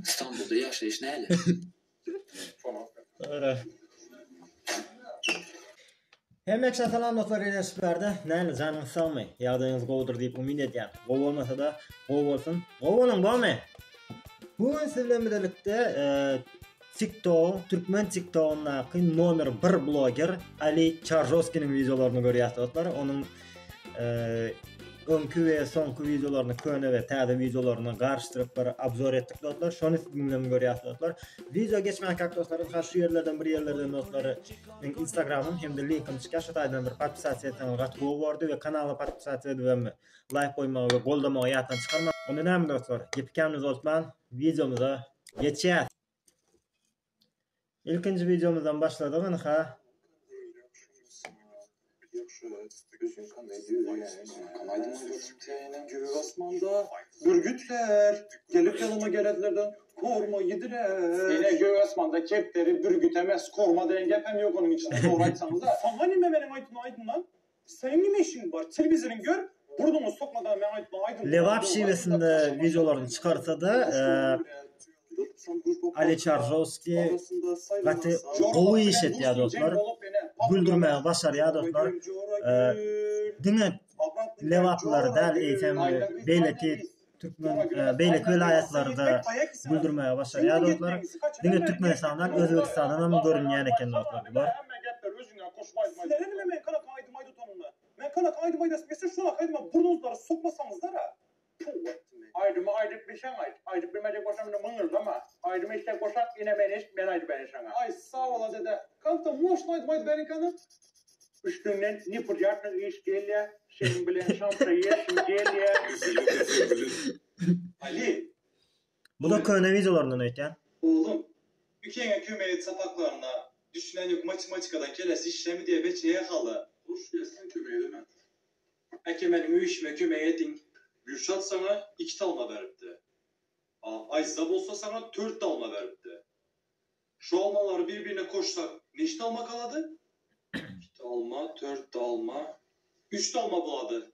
İstanbul'da yaşayış neyle? Öyle. Hemek salam dostlar, yine süperdi. Näle canınız salmay. Ýagdaýyňyz gowdur diýip umyt edýär. Gow bolmasa da gow bolsun. Gow bolan bolmy? Bu sizlerle birlikde TikTok, Türkmen TikTok'un nomer 1 blogger Ali Charjovski'nin videolaryny görýärsiz dostlar. Onun öňkü we soňky videolaryny köne we täze videolaryny garşdyryp bir obzor etdik dostlar. Şonu sizinle görýärsiz dostlar. Video geçmäk dostlar, ha şu yerlerden bir yerlerden dostlar, Instagram'ym hem de linkim çıkar. Şu taýdan bir podpisasiýa etseňiz gat gow boldy we kanala podpisasiýa edip like goýmagy we goldamagy ýatdan çykarma. Onu näme dostlar? Gepikamiz olsun. Videomuza geçýär. İlkinci videomuzdan başladık ha. Bürgütler gelip yanıma gelenlerden koruma yediler. Yine Göğesman'da kepleri bürgütemez korma diyen gepem yok onun içinde soraysanız da. Sana ne benim aydın lan? Senin ne işin var? Televizyonu gör. Burnunu sokmadan ben aydın. Levap şivesinde videolarını çıkarsa da Ali Charjovski gatı gowy iş etýär dostlar. Güldürmäge başarýar dostlar. Diňe levaplar däl eýsem beýleki Türkmen beýleki vilayatlarda güldürmäge başarýar dostlar. Diňe Türkmenistandan Özbekistandan hem görünýän eken dostlar bular. Men kana aydım aydasın. Mesela şuna aydıma burnunuzları sokmasanızlar ha. Aydımı aydıp bir şey aydıp. Aydıp bilmecek boşamını mıngırdı ama aydımı işte koşak yine ben aydıp beni sana. Ay sağ ola dede. Kanka moşun aydım beni kanı. Üstünden nipırcaklı iş geliyor. Senin bilen şansayı yeşim geliyor. Ali. Bu da köne videolarından öýtýän. Oğlum. Ülkene kümeye sapaklarına düşünen yok matematikada kelesi işlemi diye beçeye kalı. Uş yesin kümeye deme. Ekemenin üyüşme kümeye edin. Gülşat sana 2 talma veripdi. Ayzab olsa sana 4 talma veripdi. Şu almaları birbirine koşsak neçe talma kaladı? 2 talma, 4 talma, 3 talma buladı.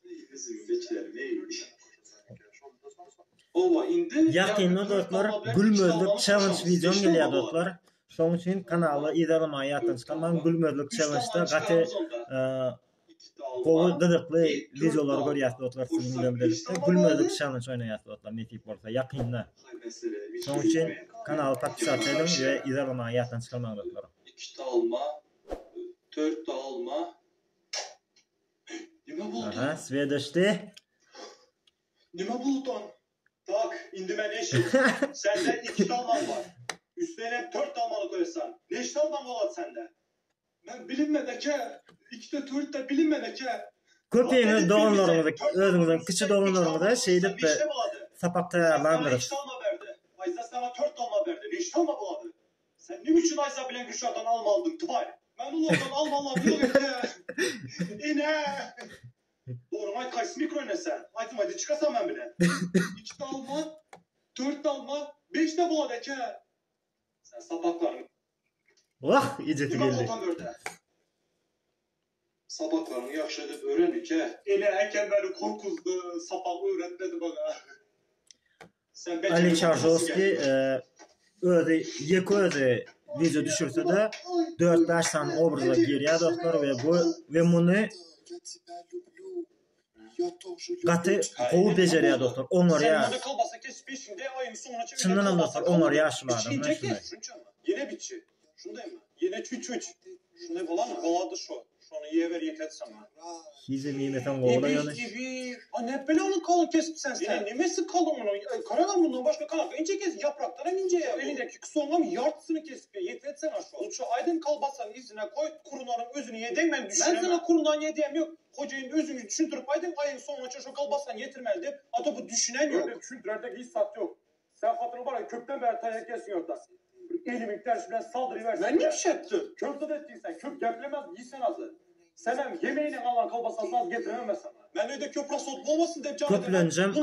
Bizim beçler neymiş? Ova indi. Ýakynda dostlar, gülmözlük challenge videom gelýär dostlar. Şoň üçin kanaly izlemagy ýatdan çykanman. Gülmözlük challenge'da gaty gowy dıdykly videolar görýärsiz dostlar sizinle birlikde. Gülmözlük challenge oýnaýarsyz dostlar, netip bolsa ýakynda. Şoň üçin kanaly podpisasiýa edin we izlemagy ýatdan çykanman dostlar. 2 talma, 4 talma. Nima boldy? Aha, svedoşdy. Nima buldun? Tak, indi ben eşim. Sende 2 talman var. Üstüne 4 talmanı koyarsan. Neç talman var sende? Ben bilinmedeke. 2'de 4'te bilinmedeke. Köpeğiniz doğumlarımızda, özünüzün kıçı doğumlarımızda şeydip de sapakta ayarlandırır. Neç talma verdi? Ayza sana 4 talma verdi. Neç talma buladı? Sen ne biçim Ayza bilen güçlerden almalıydın tıbay? Ben ulaştan almalıydın. İne. Doğru may kaç mikro ne sen? Aytım hadi çıkasan ben bile. 2 talma, 4 talma, 5 de buladı ke. Sen sapaklarını. Vah, iceti geldi. Sabahlarını yaxşı edip öğrendik he. Ele eken beni korkuzdu, sapak öğretmedi bana. Ali Charjovski özü video düşürse de 4-5 tane obraza giriyor dostlar ve bunu gatı gowy bejerýär dostlar. Oňar ýa. Çyndanam dostlar, oňar ýaşylardan şunday. Yine bitçi. Şundayım mı? Yine çüç. Şunday bolan mı? Boladı şu. Şunu yiye ver yetet sana. Hizim yemetem gowla ýany. Ne böyle onun kalın kesip sen. Yine nemesi kalın onun. Karadan bundan başka kanaka. İnce kes yapraktan ince ya. Elindeki kısa olan yartısını kesip yetet sana şu. Şu aydın kalbasan izine koy. Kurunların özünü yedin ben düşünemem. Ben sana kurundan yediğim yok. Kocayın özünü düşündürüp aydın ayın sonuna şu kalbasan getirmeldi. Ata bu düşünen yok. Öyle düşündürerdeki hiç sat yok. Sen hatırı bana kökten beri tayak kesin yortasın. Elimin tersinden saldırıversin. Ben ne bir şey ettim? Köfte de ettiysen kök geplemez yiysen azı. Sen hem yemeğini alan kalbasasını az getiremez sana. Ben öyle köprası olmasın deyip canım. Köplöncem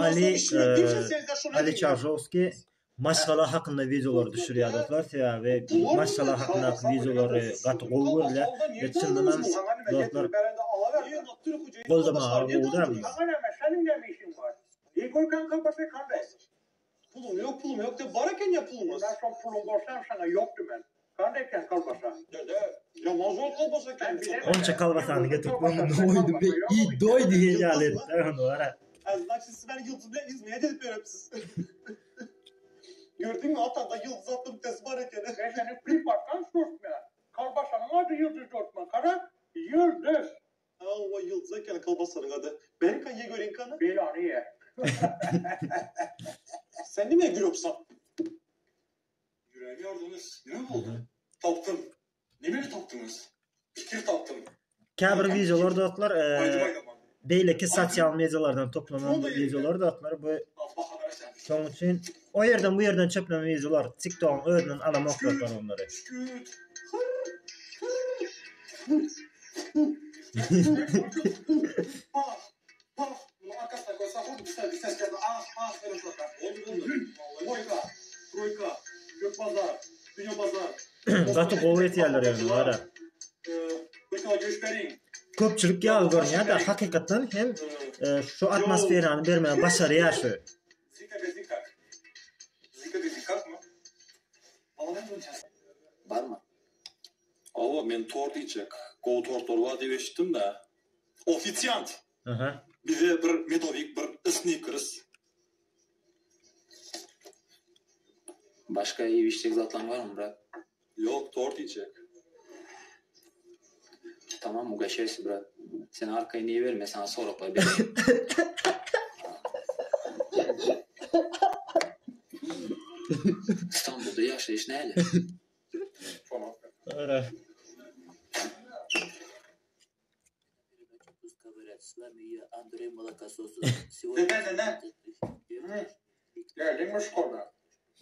Ali Charjovski maşgala hakkında videolar düşürüyor dostlar ve maşgala hakkındaki videoları gatı gowy ile geçindiğinden dostlar goldama oldu abi. Senin de mi işin var? İyi koy kanka başka kardeş. Pulum yok de bareken yapılmaz. Bundan sonra pulun boşsam sana yoktu ben. Kandayken kalbasa. Dede ya mazol kalbasa Ben bile- Onça kalbasanı getirip onu doydu be. İyi doy diye icale ettiler onu var. Aznak siz ben yıldızla izmeye dedip veriyorum siz. Gördün mü hatta da yıldız attım tez barekene. Ben senin flipper'dan susmayan. Kalbasanın adı Yıldız Osman Kara. Yıldız. O yıldıza gel kalbasanın adı. Ben kan ye göreyim kanı. Belanı ye. Sen niye gülüyorsun? Yüreğimi yordunuz. Ne oldu? Taptım. Nemi taptınız? Fikir taptım. Käbir videolar dostlar, Haydi bayram. beýleki sosial medialardan toplanan videolar dostlar. Bu Allah haber sen. şoň üçin o yerden bu yerden çöplenen videolar TikTok'un özünden alamaklar onları. Şükür. Paf. Paf. Bunu arkasına koysa vurdu bir ses geldi. Öyle sokak. Oldu. Troika. Gökpazar. Dünya pazar. Gaty gowet ýerler ýa-ni var. Mesela göçberin. Köpçülik ýaly görünýär da hakykatdan hem şu atmosferany bermeýän başarýar şu. Zika mı? Bana ne döneceğiz? Var mı? Ava men tort içek. Go tortlar var diye eşitdim de. Ofisyant. Aha. Bize bir Medovik, bir Snickers. Başka iyi içecek zatlan var mı Murat? Yok tort içek. Tamam mı? Geçersin Murat. Sen arkayı niye verme? Sana sonra koy. Ben- İstanbul'da yaşayış neyle? Ara. Geldin mi şkola?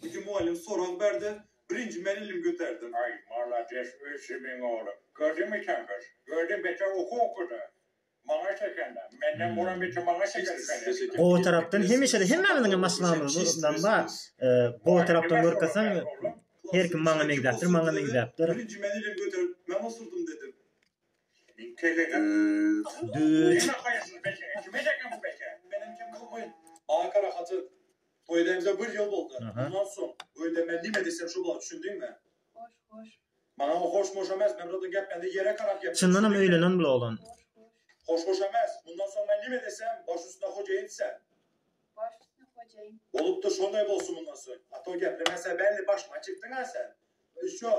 İki muallim soran verdi. Birinci ben elim götürdüm. Ay malaces ösümün oğlum. Gördün mü Çankır? Gördün beter okudu. Bana çekenden. Menden buran beter bana çekenden. O tarapdan hemişe de hemmemiňe maslahamyz bundan bar. Bu tarapdan görkäsen her kim maňa megdapdyr, maňa megdapdyr. Birinci ben elim götürdüm. Ben osurdum dedim. Düt. Ne kayasın beter? Kime çeken bu beter? Benim kim kılmayın. Ankara katı. O ödemimize bir yıl oldu. Aha. Bundan sonra bu ödeme ne desem şu bana düşündün mü? Hoş. Bana o hoş emez. Ben burada gep bende yere karak yapayım. Çyndanam öýlenen bile olan. Hoş emez. Bundan sonra ben ne desem baş üstüne hoca insen. Baş üstüne hocayım. Olup da şonday olsun bundan sonra. Hatta o geple mesela benle başıma çıktın ha sen. Şu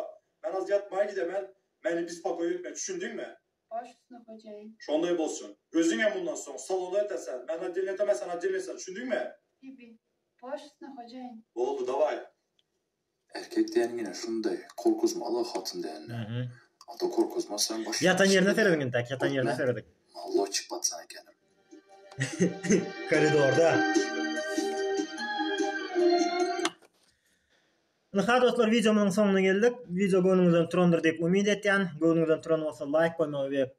ben az yatmaya gidemem. Beni biz pakoyu yutma. Düşündün mü? Baş üstüne hocayım. Şonday olsun. Özüne bundan sonra salonda etesen. Ben dinletemezsen dinlesen. Düşündün mü? Bibi. Baş üstüne hocayım. Oldu davay. Erkek diyen yine şunday. Korkuzmalı hatın diyen. Mhm. Ata korkuzma sen baş. Yatan yerine seredin tak, yatan yerine seredin. Allah çıkpat sana kendim. Koridorda. Nihayet dostlar videomun sonuna geldik. Video gönlünüzden turandır deyip umid etýän. Gönlünüzden turan bolsa like koymagy we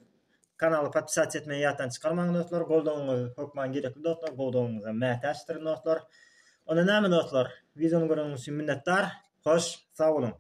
kanaly podpisasiýa etmeyi ýatdan çykarmagy dostlar. Goldaňyzy hökman gerekli dostlar. Goldaňyza mätäşdirin dostlar. Ona näme dostlar? Videonu görüňiz üçin minnetdar. Hoş, sag bolun.